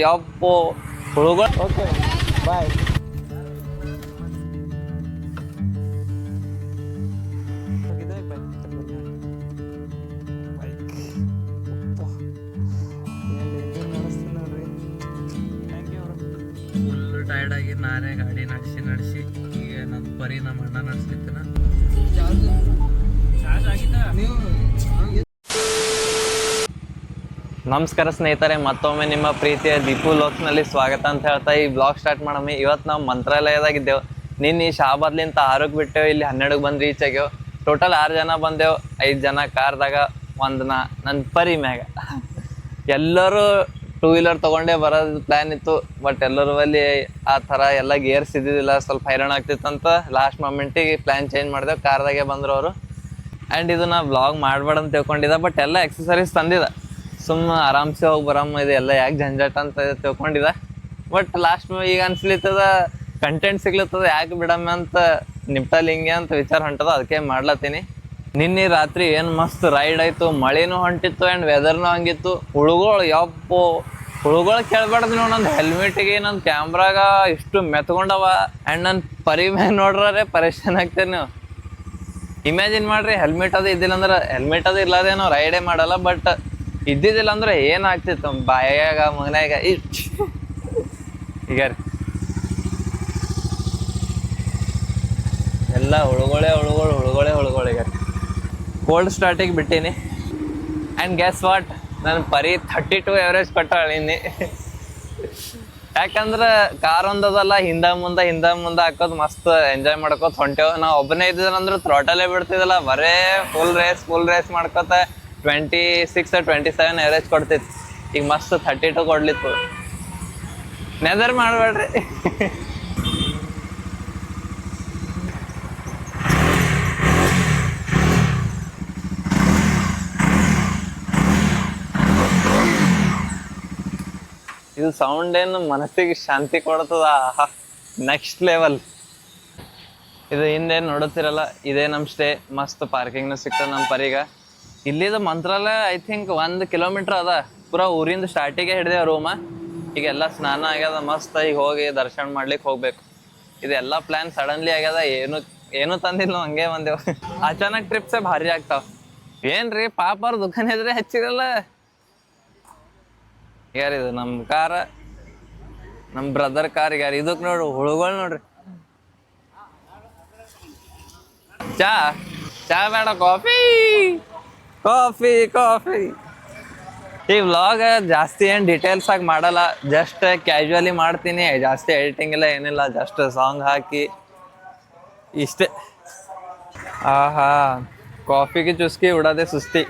ಯಪ್ಪೋ ಹುಡುಗ okay bye. Full tired ಆಗಿ ನಾನೇ ಗಾಡಿ ನಡೆಸಿ ಈಗ ನನ್ನ ಪರಿ ನಮ್ಮ ಅಣ್ಣ ನಡೆಸ್ಲಿತ್ತನ. ನಮಸ್ಕಾರ ಸ್ನೇಹಿತರೆ, ಮತ್ತೊಮ್ಮೆ ನಿಮ್ಮ ಪ್ರೀತಿಯ ದೀಪು ಲೋಕ್ಸ್ನಲ್ಲಿ ಸ್ವಾಗತ ಅಂತ ಹೇಳ್ತಾ ಈ ಬ್ಲಾಗ್ ಸ್ಟಾರ್ಟ್ ಮಾಡಮ್ಮಿ. ಇವತ್ತು ನಾವು ಮಂತ್ರಾಲಯದಾಗಿದ್ದೆವು. ನಿನ್ನೆ ಶಾಬಾದ್ಲಿಂತ 6ಕ್ಕೆ ಬಿಟ್ಟೆವು, ಇಲ್ಲಿ 12ಕ್ಕೆ ಬಂದು ರೀಚ್ ಆಗ್ಯವು. ಟೋಟಲ್ 6 ಜನ ಬಂದೆವು, 5 ಜನ ಕಾರ್ದಾಗ, ಒಂದು ನನ್ನ ಪರಿ ಮ್ಯಾಗ. ಎಲ್ಲರೂ 2 ವೀಲರ್ ತೊಗೊಂಡೇ ಬರೋದು ಪ್ಲ್ಯಾನ್ ಇತ್ತು. ಬಟ್ ಎಲ್ಲರೂ ಅಲ್ಲಿ ಆ ಥರ ಎಲ್ಲ ಗೇರ್ಸ್ ಇದ್ದಿದ್ದಿಲ್ಲ, ಸ್ವಲ್ಪ ಹೈರಾಣ ಆಗ್ತಿತ್ತಂತ ಲಾಸ್ಟ್ ಮೊಮೆಂಟಿಗೆ ಪ್ಲ್ಯಾನ್ ಚೇಂಜ್ ಮಾಡಿದೆವು. ಕಾರ್ದಾಗೆ ಬಂದರು ಅವರು. ಆ್ಯಂಡ್ ಇದು ನಾ ಬ್ಲಾಗ್ ಮಾಡಬೇಡ ಅಂತ ತಿಳ್ಕೊಂಡಿದ್ದೆ, ಬಟ್ ಎಲ್ಲ ಎಕ್ಸಸರೀಸ್ ತಂದಿದ್ದ. ಸುಮ್ಮನೆ ಆರಾಮ್ಸೆ ಹೋಗಿ ಬರಮ್ಮ, ಇದು ಎಲ್ಲ ಯಾಕೆ ಜಂಜಾಟ ಅಂತ ತಿಳ್ಕೊಂಡಿದ್ದೆ. ಬಟ್ ಲಾಸ್ಟ್ ಈಗ ಅನ್ಸ್ಲಿತ್ತದ ಕಂಟೆಂಟ್ ಸಿಗ್ಲತ್ತದ, ಯಾಕೆ ಬಿಡಮ್ಮ ಅಂತ ನಿಪ್ಟಲ್ ಹಿಂಗೆ ಅಂತ ವಿಚಾರ ಹೊಂಟದ, ಅದಕ್ಕೆ ಮಾಡ್ಲತ್ತೀನಿ. ನಿನ್ನೆ ರಾತ್ರಿ ಏನು ಮಸ್ತ್ ರೈಡ್ ಆಯಿತು, ಮಳೆನೂ ಹೊಂಟಿತ್ತು ಆ್ಯಂಡ್ ವೆದರ್ನೂ ಹಂಗಿತ್ತು. ಹುಡುಗಳು ಯಪ್ಪೋ ಹುಡುಗಳು ಕೇಳ್ಬಾರ್ದು ನೋಡಿ, ನನ್ನ ಹೆಲ್ಮೆಟಿಗೆ ನನ್ನ ಕ್ಯಾಮ್ರಾಗ ಇಷ್ಟು ಮೆತ್ಕೊಂಡವ. ಆ್ಯಂಡ್ ನನ್ನ ಪರಿ ಮ್ಯಾಗ ನೋಡ್ರೆ ಪರೇಶಾನ್ ಆಗ್ತೇನೆ ನೀವು. ಇಮ್ಯಾಜಿನ್ ಮಾಡ್ರಿ, ಹೆಲ್ಮೆಟ್ ಅದು ಇದ್ದಿಲ್ಲ ಅಂದ್ರೆ, ಹೆಲ್ಮೆಟ್ ಅದು ಇಲ್ಲದೆ ನಾವು ರೈಡೇ ಮಾಡಲ್ಲ, ಬಟ್ ಇದ್ದಿದ್ದಿಲ್ಲ ಅಂದ್ರೆ ಏನಾಗ್ತಿತ್ತು ಬಾಯಾಗ ಮಗನಾಗ ಈಗ ರೀ ಎಲ್ಲ ಹುಳುಗಳೇ ಈಗ ಕೋಲ್ಡ್ ಸ್ಟಾರ್ಟಿಗೆ ಬಿಟ್ಟೀನಿ. ಆ್ಯಂಡ್ ಗ್ಯಾಸ್ ವಾಟ್, ನನ್ನ ಪರಿ 32 ಎವರೇಜ್ ಕೊಟ್ಟಾಳಿನಿ. ಯಾಕಂದ್ರೆ ಕಾರ್ ಒಂದದಲ್ಲ, ಹಿಂದೆ ಮುಂದೆ ಹಾಕೋದು ಮಸ್ತ್ ಎಂಜಾಯ್ ಮಾಡ್ಕೋತ ಹೊಂಟೇವು. ನಾವು ಒಬ್ಬನೇ ಇದ್ದಿದ್ರಂದ್ರೆ ಥ್ರೋಟಲ್ಲೇ ಬಿಡ್ತಿದ್ದಲ್ಲ, ಬರೇ ಫುಲ್ ರೇಸ್ ಮಾಡ್ಕೋತ 26 or 27 ಎವರೇಜ್ ಕೊಡ್ತಿತ್ತು. ಈಗ ಮಸ್ತ್ 32 ಕೊಡ್ಲಿತ್ತು. ನೆದರ್ ಮಾಡಬೇಡ್ರಿ. ಇದು ಸೌಂಡ್ ಏನು ಮನಸ್ಸಿಗೆ ಶಾಂತಿ ಕೊಡ್ತದ, ನೆಕ್ಸ್ಟ್ ಲೆವೆಲ್. ಇದು ಹಿಂದೇನು ನೋಡುತ್ತಿರಲ್ಲ, ಇದೇ ನಮ್ಮ ಸ್ಟೇ. ಮಸ್ತ್ ಪಾರ್ಕಿಂಗ್ನು ಸಿಗ್ತದೆ ನಮ್ಮ ಪರೀಗ. ಇಲ್ಲಿದು ಮಂತ್ರಾಲಯ ಐ ಥಿಂಕ್ 1 ಕಿಲೋಮೀಟ್ರ್ ಅದ. ಪೂರಾ ಊರಿಂದ ಸ್ಟಾರ್ಟಿಗೆ ಹಿಡ್ದೇವು ರೂಮ. ಈಗೆಲ್ಲ ಸ್ನಾನ ಆಗ್ಯದ, ಮಸ್ತ್ ಈಗ ಹೋಗಿ ದರ್ಶನ ಮಾಡ್ಲಿಕ್ಕೆ ಹೋಗ್ಬೇಕು. ಇದೆಲ್ಲ ಪ್ಲ್ಯಾನ್ ಸಡನ್ಲಿ ಆಗ್ಯದ, ಏನು ತಂದಿಲ್ಲ, ಹಂಗೆ ಬಂದೆವು. ಅಚಾನಕ್ ಟ್ರಿಪ್ಸೇ ಭಾರಿ ಆಗ್ತಾವ. ಏನ್ರಿ ಪಾಪ ಅವ್ರ ದುಕಾನ್ ಎದುರೇ ಹಚ್ಚಿರಲ್ಲ. ಯಾರಿದು ನಮ್ಮ ಕಾರ, ನಮ್ಮ ಬ್ರದರ್ ಕಾರ್. ಯಾರು ಇದಕ್ಕೆ ನೋಡ್ರಿ, ಹುಳುಗಳು ನೋಡ್ರಿ. ಚಾ ಬೇಡ, ಕಾಫಿ. ಈ ವ್ಲಾಗ್ ಜಾಸ್ತಿ ಏನು ಡೀಟೇಲ್ಸ್ ಆಗಿ ಮಾಡಲ್ಲ, ಜಸ್ಟ್ ಕ್ಯಾಶುವಲಿ ಮಾಡ್ತೀನಿ. ಜಾಸ್ತಿ ಎಡಿಟಿಂಗ್ ಇಲ್ಲ ಏನಿಲ್ಲ, ಜಸ್ಟ್ ಸಾಂಗ್ ಹಾಕಿ ಇಷ್ಟೇ. ಆಹಾ, ಕಾಫಿಗೆ ಚುಸ್ಕಿ ಉಡೋದೆ ಸುಸ್ತಿ.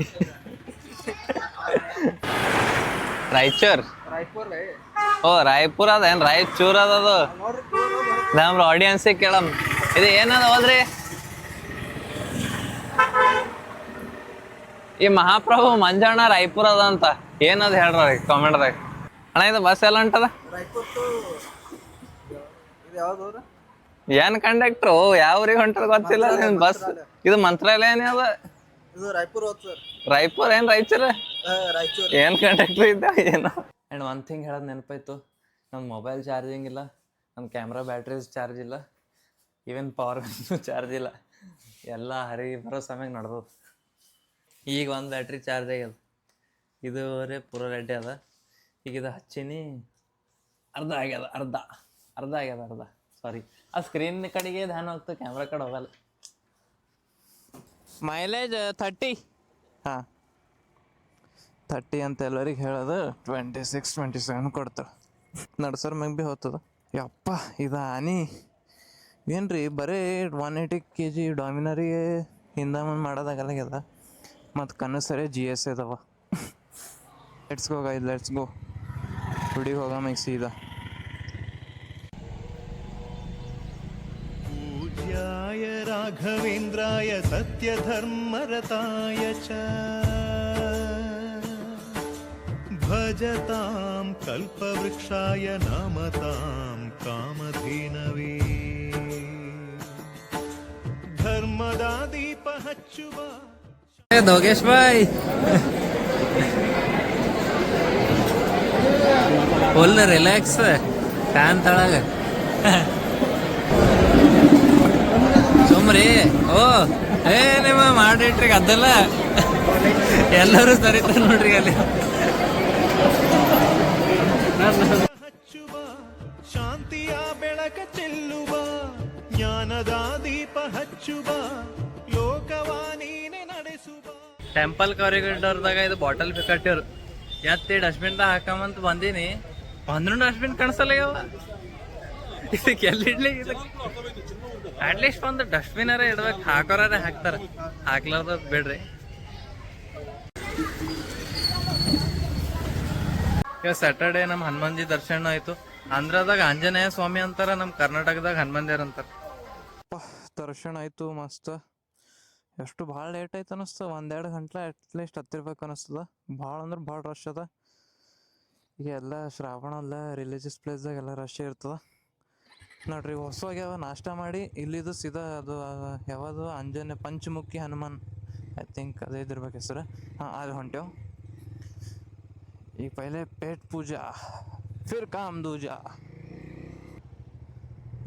ರಾಯಪುರ ಅದೇನು ರಾಯಚೂರ್ ಅದದು? ನಮ್ಮ ಆಡಿಯನ್ಸಿಗೆ ಕೇಳಮ್, ಇದು ಏನದ ಹೋದ್ರಿ? ಈ ಮಹಾಪ್ರಭು ಮಂಜಣ್ಣ ರಾಯಪುರ ಅದ ಅಂತ ಏನದ ಹೇಳ್ರಿ ಕಾಮೆಂಟ್ದಾಗ. ಅಣ್ಣ ಇದು ಬಸ್ ಎಲ್ಲ ಹೊಂಟದ? ಏನ್ ಕಂಡಕ್ಟ್ರು ಯಾವ ಊರಿಗೆ ಹೊಂಟದ ಗೊತ್ತಿಲ್ಲ. ಬಸ್ ಇದು ಮಂತ್ರಾಲಯನೇ ಅದ. ರಾಯಪುರ ಏನ್ ರಾಯಚೂರ? ಏನ್ ಕಂಡಕ್ಟ್ರ್ ಇದ್ದ ಏನೋ. ಆ್ಯಂಡ್ ಒನ್ ಥಿಂಗ್ ಹೇಳೋದು ನೆನಪಾಯ್ತು, ನನ್ನ ಮೊಬೈಲ್ ಚಾರ್ಜಿಂಗ್ ಇಲ್ಲ, ನನ್ನ ಕ್ಯಾಮ್ರಾ ಬ್ಯಾಟ್ರೀಸ್ ಚಾರ್ಜ್ ಇಲ್ಲ, ಈವನ್ ಪವರ್ ಬ್ಯಾಂಕು ಚಾರ್ಜ್ ಇಲ್ಲ. ಎಲ್ಲ ಹರಿ ಬರೋ ಸಮಯ ನಡೆದವು. ಈಗ ಒಂದು ಬ್ಯಾಟ್ರಿ ಚಾರ್ಜ್ ಆಗ್ಯದ, ಇದುವರೆ ಪೂರ ರೆಡ್ಡಿ ಅದ. ಈಗ ಇದು ಹಚ್ಚೀನಿ, ಅರ್ಧ ಆಗ್ಯದ. ಸಾರಿ, ಆ ಸ್ಕ್ರೀನ್ ಕಡೆಗೆ ಧ್ಯಾನ ಹೋಗ್ತದೆ, ಕ್ಯಾಮ್ರಾ ಕಡೆ ಹೋಗಲ್ಲ. ಮೈಲೇಜ್ 30. ಹಾಂ 30 ಅಂತ ಎಲ್ಲರಿಗೆ ಹೇಳೋದು, 26-27 ಕೊಡ್ತಾಳೆ. ನಡ್ಸೋರ್ ಮ್ಯಾಗ ಭೀ ಹೋಗ್ತದ. ಯಪ್ಪ ಇದು ಆನಿ ಏನ್ರಿ, ಬರೀ 180 kg ಡಾಮಿನರಿಗೆ ಹಿಂದೆ ಮುಂದೆ ಮಾಡೋದಾಗಲ್ಲಾಗ್ಯದ. ಮತ್ತು ಕನಸರೆ GS ಇದಾವ. ಲೆಟ್ಸ್ ಗೋ ಹುಡುಗಿ ಹೋಗಮ್ಮ ಈಗ ಸೀದಾ. ಪೂಜ್ಯಾಯ ರಾಘವೇಂದ್ರಾಯ ಸತ್ಯಧರ್ಮರತಾಯ ಚ ಭಜತಾಂ ಕಲ್ಪವೃಕ್ಷಾಯ ನಮತಾಂ ಕಾಮಧೇನವೇ ಧರ್ಮದ ದೀಪ ಹಚ್ಚುವ. दोगेश भाई ಫುಲ್ ರಿಲ್ಯಾಕ್ಸ್ ಫ್ಯಾನ್ ತಳಗ ಸುಮ್ರಿ ಓ ಏ ನಿಮ್ಮ ಮಾಡಿಟ್ರಿ ಅದೆಲ್ಲ ಎಲ್ಲರೂ ಸರಿತಾರೆ ನೋಡ್ರಿ ಅಲ್ಲಿ ಹಚ್ಚುವ ಶಾಂತಿಯ ಬೆಳಕ ಚೆಲ್ಲುವ ಜ್ಞಾನದ ದೀಪ ಹಚ್ಚುವ ಲೋಕವಾ ನೀನೆ ನಡೆಸುವ. ಟೆಂಪಲ್ ಕಾರಿಡಾರ್ದಾಗ ಇದು ಬಾಟಲ್ ಕಟ್ಟಿವ್ರು ಎತ್ತಿ ಡಸ್ಟ್ಬಿನ್ದಾಗ ಹಾಕಂತ ಬಂದೀನಿ ಒಂದ್ರೂ ಡಸ್ಟ್ಬಿನ್ ಕಾಣಿಸಲ್ಲ ಯಾವ ಇದಕ್ಕೆ ಎಲ್ಲಿ ಇಡ್ಲಿ ಇದಕ್ಕೆ ಅಟ್ಲೀಸ್ಟ್ ಒಂದು ಡಸ್ಟ್ಬಿನ್ ಅರ ಇಡ್ಬೇಕು ಹಾಕೋರೇ ಹಾಕ್ತಾರ ಹಾಕ್ಲಾರ್ದ ಬಿಡ್ರಿ. ಇವಾಗ ಸ್ಯಾಟರ್ಡೆ ನಮ್ಮ ಹನುಮಂಜಿ ದರ್ಶನ ಆಯ್ತು. ಆಂಧ್ರದಾಗ ಆಂಜನೇಯ ಸ್ವಾಮಿ ಅಂತಾರ, ನಮ್ಮ ಕರ್ನಾಟಕದಾಗ ಹನುಮಂದಿರ ಅಂತಾರ. ದರ್ಶನ ಆಯ್ತು ಮಸ್ತ್. ಎಷ್ಟು ಭಾಳ ಲೇಟ್ ಆಯ್ತು ಅನಿಸ್ತದ, 1-2 ಗಂಟೆ ಅಟ್ಲೀಸ್ಟ್ ಹತ್ತಿರ್ಬೇಕು ಅನಿಸ್ತದ. ಭಾಳ ಅಂದ್ರೆ ಭಾಳ ರಶ್ ಅದ. ಈಗ ಎಲ್ಲ ಶ್ರಾವಣ ಅಲ್ಲ, ರಿಲಿಜಿಯಸ್ ಪ್ಲೇಸ್ದಾಗ ಎಲ್ಲ ರಶ್ ಇರ್ತದ ನೋಡ್ರಿ. ಹೊಸವಾಗ್ಯಾವ ನಾಷ್ಟ ಮಾಡಿ ಇಲ್ಲಿದು ಸೀದಾ ಅದು ಯಾವುದು ಆಂಜನೇಯ ಪಂಚಮುಖಿ ಹನುಮಾನ್ ಐ ಥಿಂಕ್ ಅದೇ ಇದಿರ್ಬೇಕು ಹೆಸರು. ಹಾಂ ಅಲ್ಲಿ ಹೊಂಟೇವು. ಈಗ ಪೈಲೆ ಪೇಟ್ ಪೂಜಾ ಫಿರ್ ಕಾಮ್ ದೂಜಾ.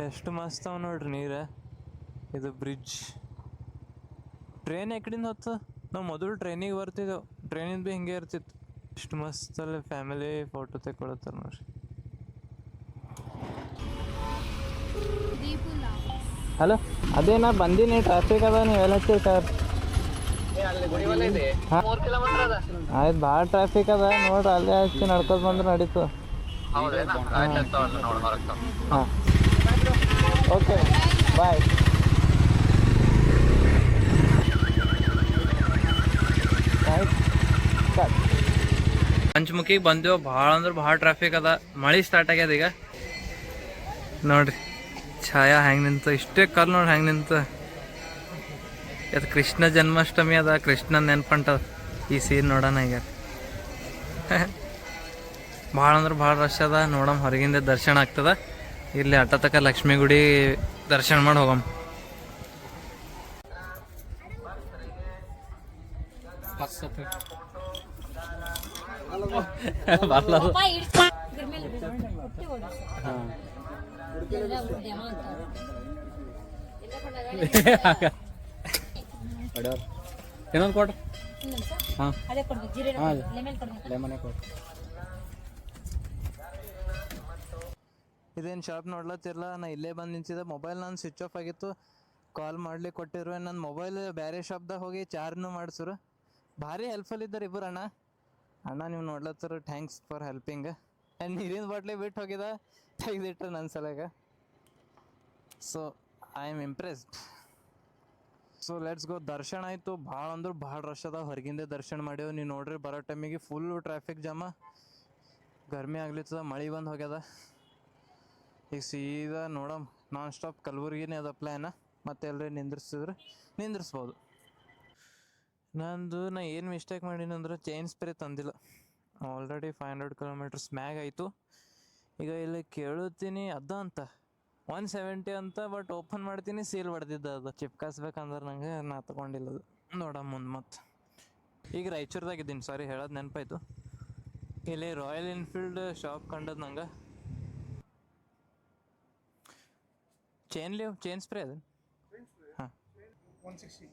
ಎಷ್ಟು ಮಸ್ತ್ ಅವ ನೋಡ್ರಿ ನೀರು. ಇದು ಬ್ರಿಡ್ಜ್. ಟ್ರೈನ್ ಎಕಡಿಂದ ಹೊತ್ತು ನಾವು ಮೊದಲು ಟ್ರೈನಿಗೆ ಬರ್ತಿದ್ದೆವು, ಟ್ರೈನಿಂದ ಭೀ ಹಿಂಗೆ ಇರ್ತಿತ್ತು. ಇಷ್ಟು ಮಸ್ತ್ ಅಲ್ಲಿ ಫ್ಯಾಮಿಲಿ ಫೋಟೋ ತೆಕ್ಕೊಳತ್ತಾರ ನೋಡ್ರಿ. ಹಲೋ ಅದೇ ನಾ ಬಂದೀನಿ, ಟ್ರಾಫಿಕ್ ಅದ, ನೀವೆಲ್ಲ ಹಚ್ಚಿರಿ ಸರ್. ಆಯ್ತು ಭಾಳ ಟ್ರಾಫಿಕ್ ಅದ ನೋಡ್ರಿ, ಅಲ್ಲೇ ಹಚ್ಚಿ ನಡ್ಕೊತ ಬಂದ್ರೆ ನಡೀತು. ಹಾಂ ಓಕೆ ಬಾಯ್. ಪಂಚಮುಖಿಗೆ ಬಂದೇವು. ಭಾಳ ಅಂದ್ರೆ ಭಾಳ ಟ್ರಾಫಿಕ್ ಅದ. ಮಳೆ ಸ್ಟಾರ್ಟ್ ಆಗ್ಯದ ಈಗ ನೋಡ್ರಿ. ಛಾಯಾ ಹೆಂಗೆ ನಿಂತು, ಇಷ್ಟೇ ಕಲ್ ನೋಡಿ ಹೆಂಗೆ ನಿಂತು. ಅದು ಕೃಷ್ಣ ಜನ್ಮಾಷ್ಟಮಿ ಅದ, ಕೃಷ್ಣ ನೆನ್ಪಂಟದ. ಈ ಸೀನ್ ನೋಡೋಣ ಈಗ. ಭಾಳ ಅಂದ್ರೆ ಭಾಳ ರಶ್ ಅದ. ನೋಡಮ್ ಹೊರಗಿಂದ ದರ್ಶನ ಆಗ್ತದ. ಇಲ್ಲಿ ಅಟ್ಟ ತಕ ಲಕ್ಷ್ಮೀ ಗುಡಿ ದರ್ಶನ ಮಾಡಿ ಹೋಗಮ್. ಇನ್ನೊಂದು ಕೊಡ್ರಿ. ಹಾಂ ಲೆಮನ್ ಕೊಡ್ರಿ. ಇದೇನು ಶಾಪ್ ನೋಡ್ಲತ್ತಿರಲ್ಲ, ನಾ ಇಲ್ಲೇ ಬಂದು ನಿಂತಿದ್ದೆ. ಮೊಬೈಲ್ ನಾನು ಸ್ವಿಚ್ ಆಫ್ ಆಗಿತ್ತು, ಕಾಲ್ ಮಾಡ್ಲಿಕ್ಕೆ ಕೊಟ್ಟಿರು. ನನ್ನ ಮೊಬೈಲ್ ಬೇರೆ ಶಾಪ್ದಾಗ ಹೋಗಿ ಚಾರ್ಜ್ನು ಮಾಡಿಸ್ರು. ಭಾರಿ ಹೆಲ್ಪ್ಫುಲ್ ಇದ್ದಾರೆ ಇಬ್ಬರು ಅಣ್ಣ. ನೀವು ನೋಡ್ಲತ್ತರ, ಥ್ಯಾಂಕ್ಸ್ ಫಾರ್ ಹೆಲ್ಪಿಂಗ್. ಆ್ಯಂಡ್ ನೀರಿನ ಬಾಟ್ಲಿ ಬಿಟ್ಟು ಹೋಗಿದ, ತೆಗೆದಿಟ್ಟು ನನ್ನ ಸಲಗ. So I am impressed. So let's go. ದರ್ಶನ ಆಯಿತು. ಭಾಳ ಅಂದ್ರೆ ಭಾಳ ರಶ್ ಅದ. ಹೊರಗಿಂದ ದರ್ಶನ ಮಾಡ್ಯವು. ನೀವು ನೋಡ್ರಿ ಬರೋ ಟೈಮಿಗೆ ಫುಲ್ ಟ್ರಾಫಿಕ್ ಜಾಮ. ಗರ್ಮಿ ಆಗ್ಲಿತ್ತದ, ಮಳೆ ಬಂದು ಹೋಗ್ಯದ. ಈಗ ಸೀದಾ ನೋಡಮ್ ನಾನ್ ಸ್ಟಾಪ್ ಕಲಬುರ್ಗಿನೇ ಅದ ಪ್ಲ್ಯಾನ. ಮತ್ತೆ ಎಲ್ಲರೂ ನಿಂದ್ರಿಸ್ಬೋದು. ನಾ ಏನು ಮಿಸ್ಟೇಕ್ ಮಾಡೀನಿ ಅಂದ್ರೆ ಚೈನ್ ಸ್ಪ್ರೇ ತಂದಿಲ್ಲ. ಆಲ್ರೆಡಿ 500 ಕಿಲೋಮೀಟರ್ಸ್ ಮ್ಯಾಗ ಆಯಿತು. ಈಗ ಇಲ್ಲಿ ಕೇಳುತ್ತೀನಿ ಅದ ಅಂತ 170 ಅಂತ, ಬಟ್ ಓಪನ್ ಮಾಡ್ತೀನಿ ಸೀಲ್ ಹೊಡೆದಿದ್ದ. ಅದು ಚಿಪ್ಕಾಸ್ಬೇಕಂದ್ರೆ ನಂಗೆ ನಾ ತೊಗೊಂಡಿಲ್ಲ ಅದು. ನೋಡಮ್ ಮುಂದೆ ಮತ್ತೆ. ಈಗ ರಾಯಚೂರ್ದಾಗಿದ್ದೀನಿ, ಸಾರಿ ಹೇಳೋದು ನೆನಪಾಯ್ತು. ಇಲ್ಲಿ ರಾಯಲ್ ಎನ್ಫೀಲ್ಡ್ ಶಾಪ್ ಕಂಡದ್ದು ನಂಗೆ. ಚೈನ್ ಸ್ಪ್ರೇ ಅದು. ಹಾಂ 160.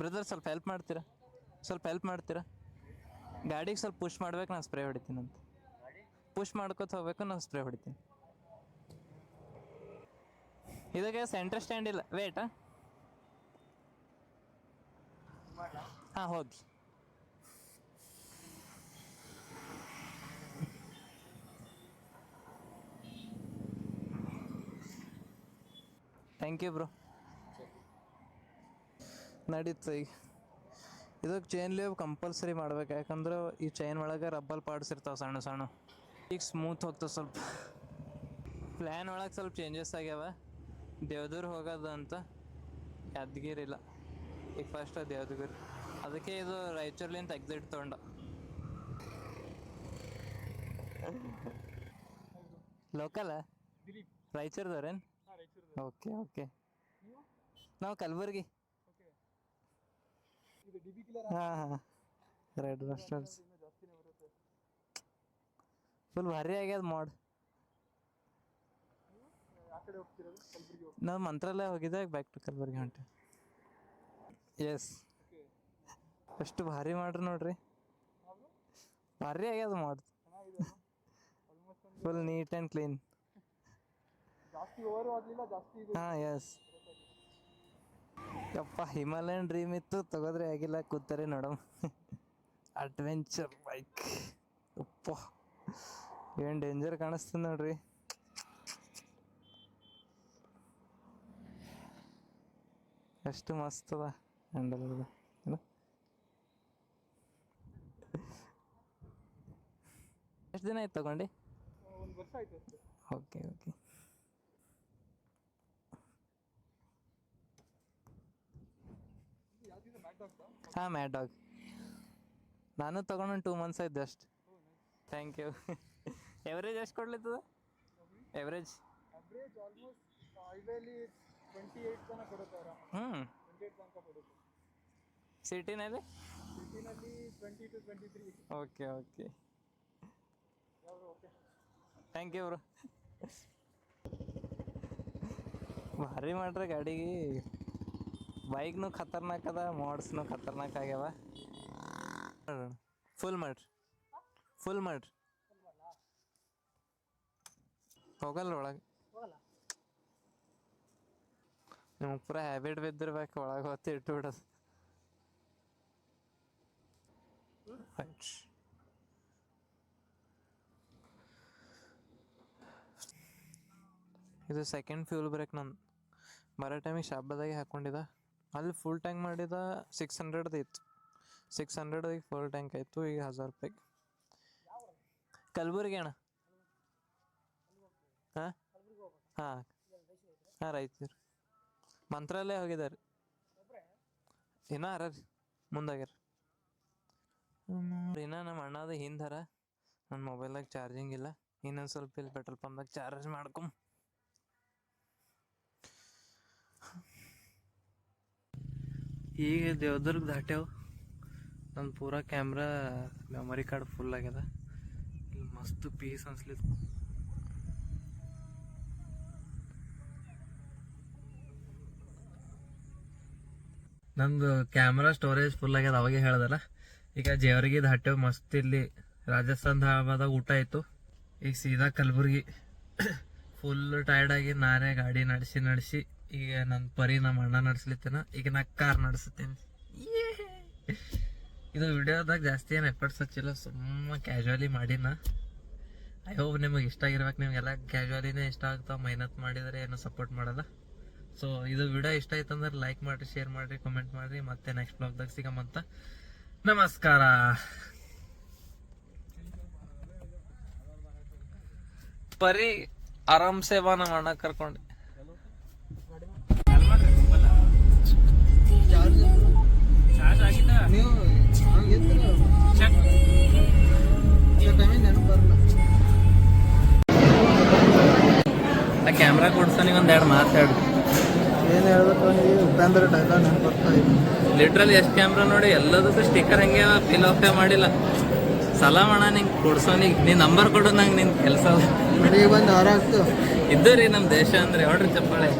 ಬ್ರದರ್ ಸ್ವಲ್ಪ ಹೆಲ್ಪ್ ಮಾಡ್ತೀರಾ? ಗಾಡಿಗೆ ಸ್ವಲ್ಪ ಪುಷ್ ಮಾಡ್ಬೇಕು, ನಾನು ಸ್ಪ್ರೇ ಹೊಡಿತೀನಿ ಅಂತ. ಪುಷ್ ಮಾಡ್ಕೊತ ಹೋಗ್ಬೇಕು, ನಾನು ಸ್ಪ್ರೇ ಹೊಡಿತೀನಿ. ಇದಕ್ಕೆ ಸೆಂಟರ್ ಸ್ಟ್ಯಾಂಡ್ ಇಲ್ಲ, ವೇಟಾ? ಹಾಂ ಹೋಗಿ. Thank you bro. ನಡೀತು. ಈಗ ಇದಕ್ಕೆ ಚೈನ್ ಲೇವ್ ಕಂಪಲ್ಸರಿ ಮಾಡ್ಬೇಕು, ಯಾಕಂದ್ರೆ ಈ ಚೈನ್ ಒಳಗೆ ರಬ್ಬಲ್ ಪಾರ್ಟ್ಸ್ ಇರ್ತಾವೆ ಸಣ್ಣ ಸಣ್ಣ. ಈಗ ಸ್ಮೂತ್ ಹೋಗ್ತದೆ ಸ್ವಲ್ಪ. ಪ್ಲ್ಯಾನ್ ಒಳಗೆ ಸ್ವಲ್ಪ ಚೇಂಜಸ್ ಆಗ್ಯಾವ. ದೇವದುರ್ಗ ಹೋಗೋದು ಅಂತ, ಯಾದಗಿರಿ ಇಲ್ಲ. ಈಗ ಫಸ್ಟ್ ದೇವದುರ್ಗ, ಅದಕ್ಕೆ ಇದು ರಾಯಚೂರ್ಲಿಂದ ಎಕ್ಸಿಟ್ ತೊಗೊಂಡ. ಲೋಕಲ ರಾಯಚೂರ್ದವ್ರೇನು? ಓಕೆ. ನಾವು ಕಲಬುರ್ಗಿ. ಹಾಂ ರೆಡ್ ರಸ್ಟರ್ಸ್ ಫುಲ್ ಭಾರಿ ಆಗ್ಯದ ಮಾಡ್. ನಾವು ಮಂತ್ರಾಲಯ ಹೋಗಿದ್ದೆ, ಬ್ಯಾಕ್ ಟು ಕಲಬುರ್ಗಿ ಹೊಂಟೆ. ಎಸ್, ಅಷ್ಟು ಭಾರಿ ಮಾಡ್ರಿ ನೋಡ್ರಿ, ಭಾರಿ ಆಗ್ಯದ ಮಾಡ್. Full neat and clean. ಹಾಂ ಎಸ್. ಯಪ್ಪ ಹಿಮಾಲಯನ್ ಡ್ರೀಮ್ ಇತ್ತು, ತಗೋದ್ರೆ ಆಗಿಲ್ಲ, ಕೂತಾರೆ ನೋಡಮ್. ಅಡ್ವೆಂಚರ್ ಬೈಕ್ ಅಪ್ಪ ಏನು ಡೇಂಜರ್ ಕಾಣಿಸ್ತದೆ ನೋಡ್ರಿ. ಎಷ್ಟು ಮಸ್ತ್ ಅದ ಹ್ಯಾಂಡಲ್ ಅದು. ಎಷ್ಟು ದಿನ ಆಯ್ತು ತಗೊಂಡು? 1 ವರ್ಷ ಆಯ್ತು ಅಷ್ಟೇ. Okay okay. ಹಾಂ ಮ್ಯಾಡ್ ಡಾಗ್ ನಾನು ತಗೊಂಡು 2 months ಆಯ್ತು ಅಷ್ಟು. Thank you. ಎವರೇಜ್ ಎಷ್ಟು ಕೊಡ್ಲಿತ್ತದ? ಎವರೇಜ್ ಆಲ್ಮೋಸ್ಟ್ ಹೈವೇಲಿ 28 ತನಕ ಕೊಡುತ್ತೆ ಅವರ. 28 ತನಕ ಕೊಡುತ್ತೆ. ಸಿಟಿನಲ್ಲಿ 20 to 23. Okay okay. Thank you bro. ಭಾರಿ ಮಾಡ್ರಿ ಗಾಡಿಗೆ. ಬೈಕ್ನು ಖತರ್ನಾಕ್ ಅದ, ಮಾಡ್ಸ್ನು ಖತರ್ನಾಕ್ ಆಗ್ಯಾವ. ಫುಲ್ ಮಾಡ್ರಿ, ಫುಲ್ ಮಾಡ್ರಿ. ಹೋಗಲ್ಲ ಒಳಗೆ, ನಿಮಗೆ ಪೂರ ಹ್ಯಾಬಿಟ್ ಬಿದ್ದಿರ್ಬೇಕು ಒಳಗೆ ಹೊತ್ತು ಇಟ್ಟು ಬಿಡೋದು. ಇದು ಸೆಕೆಂಡ್ ಫ್ಯೂಲ್ ಬ್ರೇಕ್ ನಂದು. ಬರೋ ಟೈಮಿಗೆ ಶಾಬಾದಾಗೆ ಹಾಕ್ಕೊಂಡಿದ್ದ, ಅಲ್ಲಿ ಫುಲ್ ಟ್ಯಾಂಕ್ ಮಾಡಿದ 600 ಇತ್ತು. 600 ಫುಲ್ ಟ್ಯಾಂಕ್ ಆಯಿತು. ಈಗ 1000 ರೂಪಾಯಿ. ಕಲಬುರ್ಗಿ ಅಣ್ಣ. ಹಾಂ ಹಾಂ ಹಾಂ ರಾಯಚೂರು. ಮಂತ್ರಾಲಯ ಹೋಗಿದ್ದಾರೆ, ಇನ್ನೂ ಅರ ರೀ ಮುಂದಾಗ್ಯಾರ. ಇನ್ನೂ ನಮ್ಮ ಅಣ್ಣದ ಹಿಂದರ, ನನ್ನ ಮೊಬೈಲ್ದಾಗ ಚಾರ್ಜಿಂಗ್ ಇಲ್ಲ. ಇನ್ನೊಂದು ಸ್ವಲ್ಪ ಇಲ್ಲಿ ಪೆಟ್ರೋಲ್ ಪಂಪ್ದಾಗ ಚಾರ್ಜ್ ಮಾಡ್ಕೊಂಡ್ ಈಗ ದೇವದುರ್ಗ ದಾಟ್ಯಾವ. ನನ್ನ ಪೂರಾ ಕ್ಯಾಮ್ರಾ ಮೆಮೊರಿ ಕಾರ್ಡ್ ಫುಲ್ ಆಗ್ಯದ. ಇಲ್ಲಿ ಮಸ್ತ್ ಪೀಸ್ ಅನ್ಸ್ಲಿತ್ತು. ನಮ್ದು ಕ್ಯಾಮ್ರಾ ಸ್ಟೋರೇಜ್ ಫುಲ್ ಆಗ್ಯದ, ಅವಾಗೆ ಹೇಳ್ದಲ್ಲ. ಈಗ ಜೇವರ್ಗಿ ದಾಟ್ಯಾವ ಮಸ್ತ್. ಇಲ್ಲಿ ರಾಜಸ್ಥಾನ್ ಧಾಬಾದಾಗ ಊಟ ಆಯಿತು. ಈಗ ಸೀದಾ ಕಲಬುರ್ಗಿ. ಫುಲ್ ಟೈರ್ಡ್ ಆಗಿ ನಾನೇ ಗಾಡಿ ನಡೆಸಿ ಈಗ ನನ್ನ ಪರಿ ನಮ್ಮ ಅಣ್ಣ ನಡೆಸ್ಲಿತ್ತೇನ. ಈಗ ನಾ ಕಾರ್ ನಡೆಸುತ್ತೇನೆ. ಇದು ವಿಡಿಯೋದಾಗ ಜಾಸ್ತಿ ಏನು ಎಫರ್ಟ್ಸ್ ಹಚ್ಚಿಲ್ಲ, ಸುಮ್ಮ ಕ್ಯಾಶುವಲಿ ಮಾಡಿನ. ಐ ಹೋಪ್ ನಿಮಗೆ ಇಷ್ಟ ಆಗಿರ್ಬೇಕು. ನಿಮಗೆಲ್ಲ ಕ್ಯಾಶುವಲಿನೇ ಇಷ್ಟ ಆಗ್ತಾವೆ, ಮೆಹನತ್ ಮಾಡಿದರೆ ಏನೂ ಸಪೋರ್ಟ್ ಮಾಡಲ್ಲ. ಸೊ ಇದು ವಿಡಿಯೋ ಇಷ್ಟ ಆಯ್ತು ಅಂದ್ರೆ ಲೈಕ್ ಮಾಡಿರಿ, ಶೇರ್ ಮಾಡಿರಿ, ಕಮೆಂಟ್ ಮಾಡಿರಿ. ಮತ್ತೆ ನೆಕ್ಸ್ಟ್ ಬ್ಲಾಗ್ದಾಗ ಸಿಗಮಂತ. ನಮಸ್ಕಾರ. ಪರಿ ಆರಾಮ್ಸೆ ಬಾ ನಮ್ಮ ಅಣ್ಣ ಕರ್ಕೊಂಡು. ಕ್ಯಾಮ್ರಾ ಕೊಡ್ಸೋನಿಗೆ ಒಂದೆರಡು ಮಾತಾಡು. ಏನು ಹೇಳ್ಬೇಕು ನೀವು? ಉಪೇಂದ್ರ ಡೈಲಾಗ್ ನೆನಪು ಬರ್ತಾ ಇದೆ. ಲಿಟ್ರಲಿ ಎಷ್ಟು ಕ್ಯಾಮ್ರಾ ನೋಡಿ, ಎಲ್ಲದಕ್ಕೂ ಸ್ಟಿಕ್ಕರ್ ಹಂಗೆ ಫಿಲ್ ಆಫೇ ಮಾಡಿಲ್ಲ. ಸಲಾಮ್ ಅಣ್ಣ, ನಿಂಗೆ ಕೊಡ್ಸೋನಿಗೆ ನೀನು ನಂಬರ್ ಕೊಡು, ನಂಗೆ ನಿನ್ನ ಕೆಲಸ ಮನೆಗೆ ಬಂದು ಆರಾಗ್ತು ಇದ್ದು ರೀ. ನಮ್ಮ ದೇಶ ಅಂದರೆ ಹೊಡ್ರಿ ಚಪ್ಪಾಳೆ.